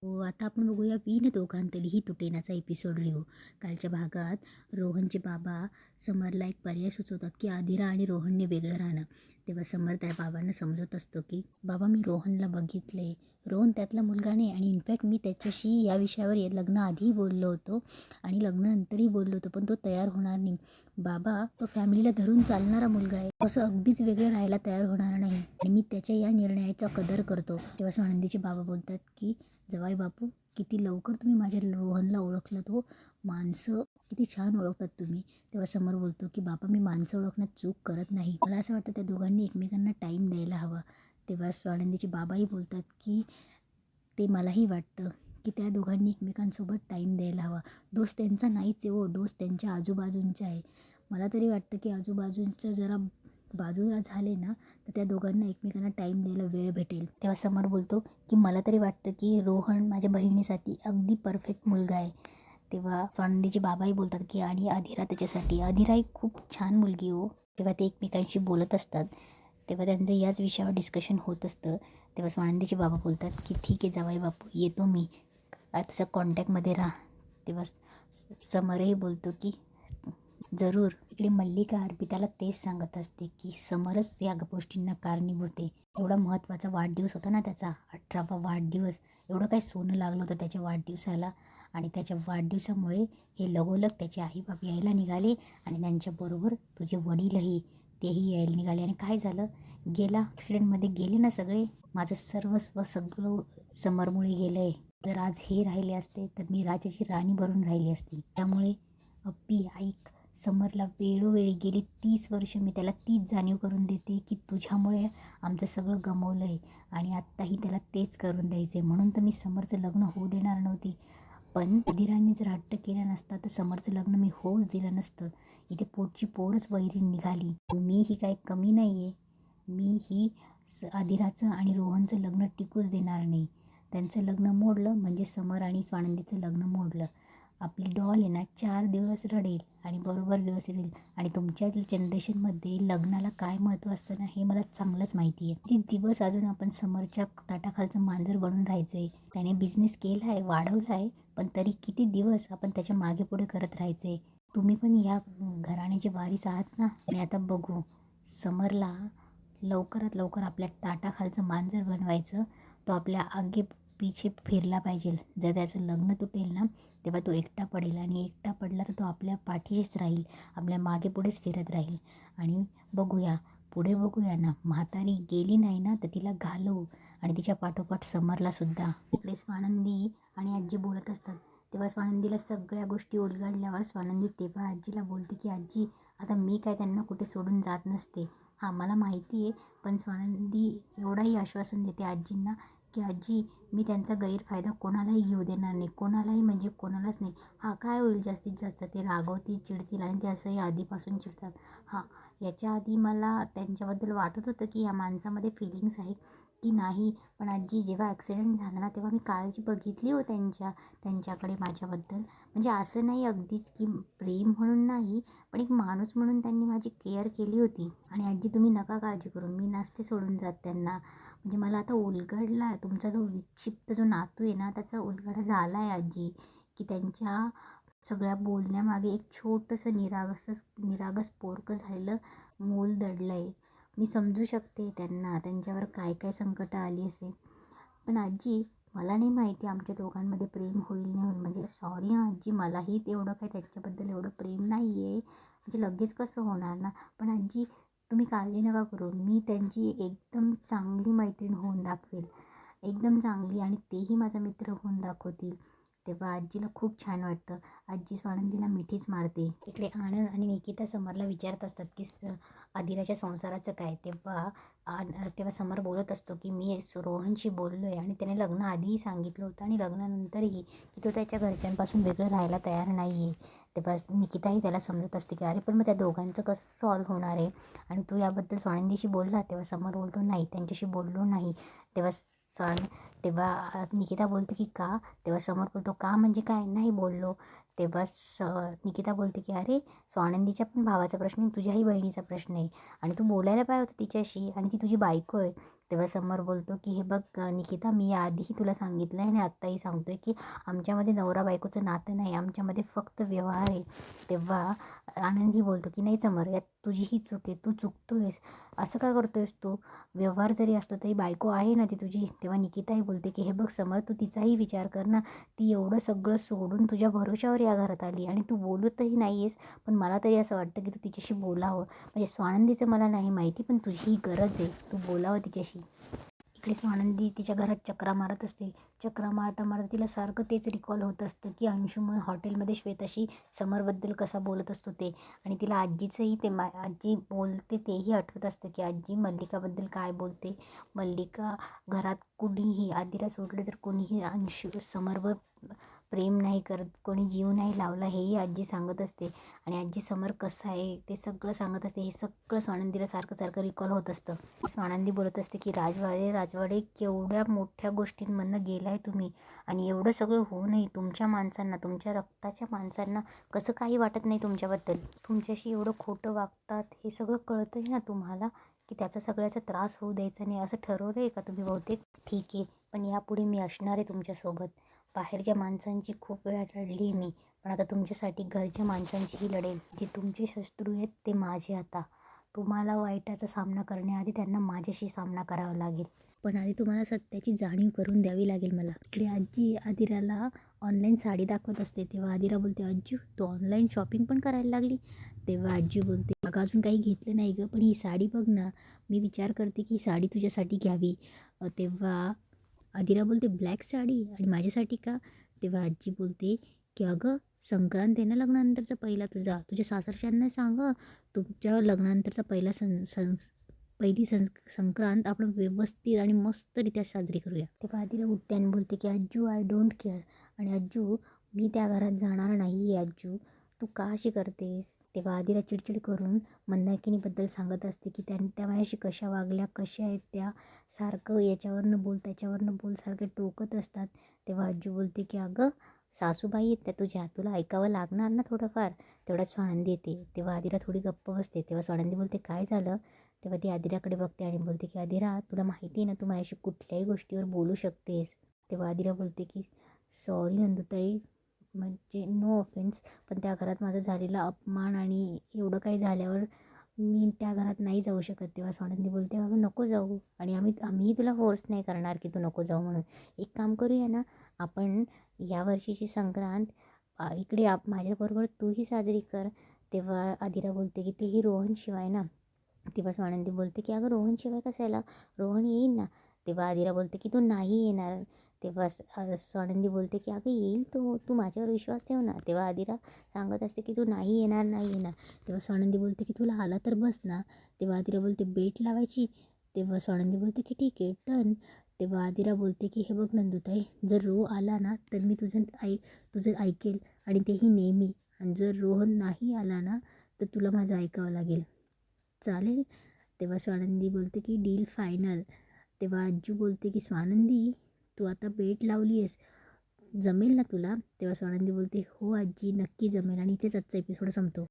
हो, आता आपण बघूया विण दोघांतली ही तुटेनाचा एपिसोड रिव्ह्यू. कालच्या भागात रोहनचे बाबा समरला एक पर्याय सुचवतात की आदिरा आणि रोहनने वेगळं राहणं. तेव्हा समर त्या बाबांना समजत असतो की बाबा मी रोहनला बघितले, रोहन त्यातला मुलगा नाही आणि इनफॅक्ट मी त्याच्याशी या विषयावर लग्नाआधीही बोललो होतो आणि लग्नानंतरही बोललो होतो, पण तो तयार होणार नाही. बाबा तो फॅमिलीला धरून चालणारा मुलगा आहे, असं अगदीच वेगळं राहायला तयार होणार नाही आणि मी त्याच्या या निर्णयाचा कदर करतो. तेव्हा स्वानंदीचे बाबा बोलतात की जवाई बापू, किती लवकर तुम्ही माझ्या रोहनला ओळखलं. तो माणसं किती छान ओळखतात तुम्ही. तेव्हा समोर बोलतो की बाबा मी माणसं ओळखण्यात चूक करत नाही, मला असं वाटतं त्या दोघांनी एकमेकांना टाईम द्यायला हवा. तेव्हा स्वानंदीचे बाबाही बोलतात की ते मलाही वाटतं की त्या दोघांनी एकमेकांसोबत टाईम द्यायला हवा. दोष त्यांचा नाहीच आहे हो, दोष त्यांच्या आजूबाजूंचा आहे. मला तरी वाटतं की आजूबाजूंचं जरा बाजूला झाले ना तर त्या दोघांना एकमेकांना टाईम द्यायला वेळ भेटेल. तेव्हा समोर बोलतो की मला तरी वाटतं की रोहन माझ्या बहिणीसाठी अगदी परफेक्ट मुलगा आहे. तेव्हा स्वानंदीचे बाबाही बोलतात की आणि अधिरा त्याच्यासाठी, अधिरा ही खूप छान मुलगी हो. तेव्हा ते एकमेकांशी बोलत असतात. तेव्हा त्यांचं याच विषयावर डिस्कशन होत असतं. तेव्हा स्वानंदीचे बाबा बोलतात की ठीक आहे जावई बापू, येतो मी, तसं कॉन्टॅक्टमध्ये राहा. तेव्हा समरही बोलतो की जरूर. इकडे मल्लिका अर्पिताला तेच सांगत असते की समरच या गोष्टींना कारणीभूत आहे. एवढा महत्त्वाचा वाढदिवस होता ना त्याचा, 18वा वाढदिवस. एवढं काय सोनं लागलं होतं त्याच्या वाढदिवसाला आणि त्याच्या वाढदिवसामुळे हे लगोलग त्याचे आईबाप यायला निघाले आणि त्यांच्याबरोबर तुझे वडीलही तेही यायला निघाले. आणि काय झालं, गेला ॲक्सिडेंटमध्ये गेले ना सगळे. माझं सर्वस्व सगळं समरमुळे गेलं आहे. जर आज हे राहिले असते तर मी राजाची राणी बनून राहिली असती. त्यामुळे अप्पी ऐक, समरला वेळोवेळी गेली 30 वर्ष मी त्याला तीच जाणीव करून देते की तुझ्यामुळे आमचं सगळं गमावलं आहे आणि आत्ताही त्याला तेच करून द्यायचं आहे. म्हणून तर मी समरचं लग्न होऊ देणार नव्हती. पण अधिरांनी जर हट्ट केला नसता तर समरचं लग्न मी होऊच दिलं नसतं. इथे पोटची पोरच वैरी निघाली. मी ही काही कमी नाही आहे. मी ही अधिराचं आणि रोहनचं लग्न टिकूच देणार नाही. त्यांचं लग्न मोडलं म्हणजे समर आणि स्वानंदीचं लग्न मोडलं. आपली डॉल आहे ना 4 दिवस रडेल आणि बरोबर व्यवस्थित येईल. आणि तुमच्या जनरेशनमध्ये लग्नाला काय महत्त्व असतं ना हे मला चांगलंच माहिती आहे. किती दिवस अजून आपण समरच्या ताटाखालचं मांजर बनून राहायचं आहे. त्याने बिझनेस केला आहे, वाढवला आहे, पण तरी किती दिवस आपण त्याच्या मागे पुढे करत राहायचं आहे. तुम्ही पण या घराण्याचे वारीस आहात ना. आणि आता बघू, समरला लवकरात लवकर आपल्या ताटाखालचं मांजर बनवायचं. तो आपल्या आगे पिछे फिरला पाहिजे. जर त्याचं लग्न तुटेल ना तेव्हा तो एकटा पडेल आणि एकटा पडला तर तो आपल्या पाठीशीच राहील, आपल्या मागे पुढेच फिरत राहील. आणि बघूया पुढे बघूया ना, म्हातारी गेली नाही ना तर तिला घालवू आणि तिच्या पाठोपाठ समरला सुद्धा. इकडे स्वानंदी आणि आजी बोलत असतात. तेव्हा स्वानंदीला सगळ्या गोष्टी उलगडल्यावर स्वानंदी तेव्हा आजीला बोलते की आजी, आता मी काय त्यांना कुठे सोडून जात नसते. हां मला माहिती आहे, पण स्वानंदी एवढाही आश्वासन देते आजींना की आजी मी त्यांचा गैरफायदा कोणालाही घेऊ देणार नाही, कोणालाही म्हणजे कोणालाच नाही. हां काय होईल जास्तीत जास्त ते रागवतील, चिडतील आणि ते असंही आधीपासून चिडतात. हां याच्या आधी मला त्यांच्याबद्दल वाटत होतं की या माणसामध्ये फिलिंग्स आहे की नाही, पण आजी जेव्हा ॲक्सिडेंट झाला ना तेव्हा मी काळजी बघितली हो त्यांच्याकडे माझ्याबद्दल. म्हणजे असं नाही अगदीच की प्रेम म्हणून नाही, पण एक माणूस म्हणून त्यांनी माझी केअर केली होती. आणि आजी तुम्ही नका काळजी करू, मी नसते सोडून जात त्यांना. म्हणजे मला आता उलगडला आहे तुमचा जो विक्षिप्त जो नातू आहे ना त्याचा उलगडा झाला आहे आजी, की त्यांच्या सगळ्या बोलण्यामागे एक छोटंसं निरागस पोरकं झालेलं मूल दडलं आहे. मी समजू शकते त्यांना, त्यांच्यावर काय काय संकटं आली असेल. पण आजी मला नाही माहिती आमच्या दोघांमध्ये प्रेम होईल नाही होईल. म्हणजे सॉरी आजी, मलाही तेवढं काही त्याच्याबद्दल एवढं प्रेम नाही आहे. म्हणजे लगेच कसं होणार ना. पण आजी तुम्ही काळजी नका करू, मी त्यांची एकदम चांगली मैत्रीण होऊन दाखवेल, एकदम चांगली, आणि तेही माझा मित्र होऊन दाखवतील. तेव्हा आजीला खूप छान वाटतं. आजी स्वानंदीला मिठीच मारते. इकडे आनंद आणि निकिता समरला विचारत असतात की अधिराच्या संसाराचं काय. तेव्हा समर बोलत असतो की मी रोहनशी बोललो आहे आणि त्याने लग्नाआधीही सांगितलं होतं आणि लग्नानंतरही की तो त्याच्या घरच्यांपासून वेगळं राहायला तयार नाही आहे. तेव्हा निकिताही त्याला समजत असते की अरे पण मग त्या दोघांचं कसं सॉल्व्ह होणार आहे आणि तू याबद्दल स्वानंदीशी बोलला. तेव्हा समर बोलतो नाही त्यांच्याशी बोललो नाही. तेव्हा तेव्हा निकिता बोलते की का. तेव्हा समर बोलतो का म्हणजे काय, नाही बोललो. तेव्हा निकिता बोलते की अरे स्वानंदीच्या पण भावाचा प्रश्न आहे, तुझ्याही बहिणीचा प्रश्न आहे आणि तू बोलायला पाहिजे होतं तिच्याशी आणि ती तुझी बायको आहे. तेव्हा समर बोलतो की हे बघ निकिता, मी आधीही तुला सांगितलं आहे आणि आत्ताही सांगतो आहे की आमच्यामध्ये नवरा बायकोचं नातं नाही, आमच्यामध्ये फक्त व्यवहार आहे. तेव्हा आनंदही बोलतो की नाही समर, यात तुझीही चूक आहे, तू चुकतो आहेस, असं का करतो आहेस तू, व्यवहार जरी असतो तरी बायको आहे ना ती तुझी. तेव्हा निकिताही बोलते की हे बघ समर, तू तिचाही विचार कर ना, ती एवढं सगळं सोडून तुझ्या भरोश्यावर या घरात आली आणि तू बोलतही नाही आहेस. पण मला तरी असं वाटतं की तू तिच्याशी बोलावं. म्हणजे स्वानंदीचं मला नाही माहिती, पण तुझी ही गरज आहे, तू बोलावं तिच्याशी. इकडे स्वानंदी तिच्या घरात चक्रा मारत असते. चक्रा मारता मारता तिला सारखं तेच रिकॉल होत असतं की अंशुमन हॉटेलमध्ये श्वेताशी समरबद्दल कसा बोलत असतो ते. आणि तिला आजीचंही ते आजी बोलते तेही आठवत असतं की आजी मल्लिकाबद्दल काय बोलते. मल्लिका घरात कुणीही आदिरा सोडले तर कोणीही समरवर प्रेम नाही करत, कोणी जीव नाही लावला, हेही आजी सांगत असते. आणि आजी समर कसा आहे ते सगळं सांगत असते. हे सगळं स्वानंदीला सारखं सारखं रिकॉल होत असतं. स्वानंदी बोलत असते की राजवाडे केवढ्या मोठ्या गोष्टींमधनं गेलाय तुम्ही, आणि एवढं सगळं होऊनही तुमच्या माणसांना, तुमच्या रक्ताच्या माणसांना कसं काही वाटत नाही तुमच्याबद्दल. तुमच्याशी एवढं खोटं वागतात, हे सगळं कळतंय ना तुम्हाला की त्याचा सगळ्याचा त्रास होऊ द्यायचा नाही, असं ठरवलं आहे का तुम्ही बहुतेक. ठीक आहे, पण यापुढे मी असणार आहे तुमच्यासोबत. बाहेरच्या माणसांची खूप वेळा लढली मी, पण आता तुमच्यासाठी घरच्या माणसांचीही लढेल. जे तुमचे शत्रू आहेत ते माझे. आता तुम्हाला वाईटाचा सामना करण्याआधी त्यांना माझ्याशी सामना करावा लागेल. पण आधी तुम्हाला सत्याची जाणीव करून द्यावी लागेल मला. इकडे आजी आदिराला ऑनलाईन साडी दाखवत असते. तेव्हा आदिरा बोलते, अज्जू तू ऑनलाईन शॉपिंग पण करायला लागली. तेव्हा आजी बोलते, अगं अजून काही घेतलं नाही गं, पण ही साडी बघ ना, मी विचार करते की ही साडी तुझ्यासाठी घ्यावी. तेव्हा आदिरा बोलते, ब्लॅक साडी आणि माझ्यासाठी का. तेव्हा आजी बोलते की अगं संक्रांत आहे ना लग्नानंतरचा पहिला तुझ्या सासरच्यांना सांग, तुमच्या लग्नानंतरचा पहिला संक्रांत आपण व्यवस्थित आणि मस्तरित्या साजरी करूया. तेव्हा आदिरा उठते आणि बोलते की अज्जू आय डोंट केअर, आणि अज्जू मी त्या घरात जाणार नाही आहे अज्जू, तू का अशी करतेस. तेव्हा आदिरा चिडचिड करून मंदाकिनीबद्दल सांगत असते की त्या माझ्याशी कशा वागल्या, कशा आहेत त्या, सारखं याच्यावरनं बोल त्याच्यावरनं बोल, सारखे टोकत असतात. तेव्हा अज्जू बोलते की अगं सासूबाई आहेत त्या तुझ्या, तुला ऐकावं लागणार ना थोडंफार. तेवढ्यात स्वानंदी येते. तेव्हा आदिरा थोडी गप्प बसते. तेव्हा स्वानंदी बोलते, काय झालं. तेव्हा ती आदिराकडे बघते आणि बोलते की आदिरा, तुला माहिती आहे ना तू माझ्याशी कुठल्याही गोष्टीवर बोलू शकतेस. तेव्हा आदिरा बोलते की सॉरी नंदुताई, म्हणजे नो ऑफेन्स, पण त्या घरात माझा झालेला अपमान आणि एवढं काही झाल्यावर मी त्या घरात नाही जाऊ शकत. तेव्हा स्वानंदी बोलते, अगं नको जाऊ, आणि आम्हीही तुला फोर्स नाही करणार की तू नको जाऊ म्हणून. एक काम करूया ना, आपण या वर्षीची संक्रांत इकडे माझ्याबरोबर तूही साजरी कर. तेव्हा आदिरा बोलते की तेही रोहनशिवाय ना. तेव्हा स्वानंदी बोलते की अगं रोहनशिवाय कशाला, रोहन येईन ना. तेव्हा आदिरा बोलते की तो नाही येणार. तेव्हा स्वानंदी बोलते की अगं येईल तो, तू माझ्यावर विश्वास ठेव ना. तेव्हा आदिरा सांगत असते की तू नाही येणार नाही येणार. तेव्हा स्वानंदी बोलते की तुला आला तर बस ना. तेव्हा आदिरा बोलते बेट लावायची. तेव्हा स्वानंदी बोलते की ठीक आहे डन. तेव्हा आदिरा बोलते की हे बघ नंदुताई, जर आला ना तर मी तुझं ऐकेल, आणि तेही नेहमी. आणि जर रोहन नाही आला ना तर तुला माझं ऐकावं लागेल, चालेल. तेव्हा स्वानंदी बोलते की डील फायनल. तेव्हा अज्जू बोलते की स्वानंदी, तू आता बेट लावली आहेस, जमेल ना तुला. तेव्हा स्वानंदी बोलते हो आजी नक्की जमेल. आणि इथेच आजचा एपिसोड संपतो.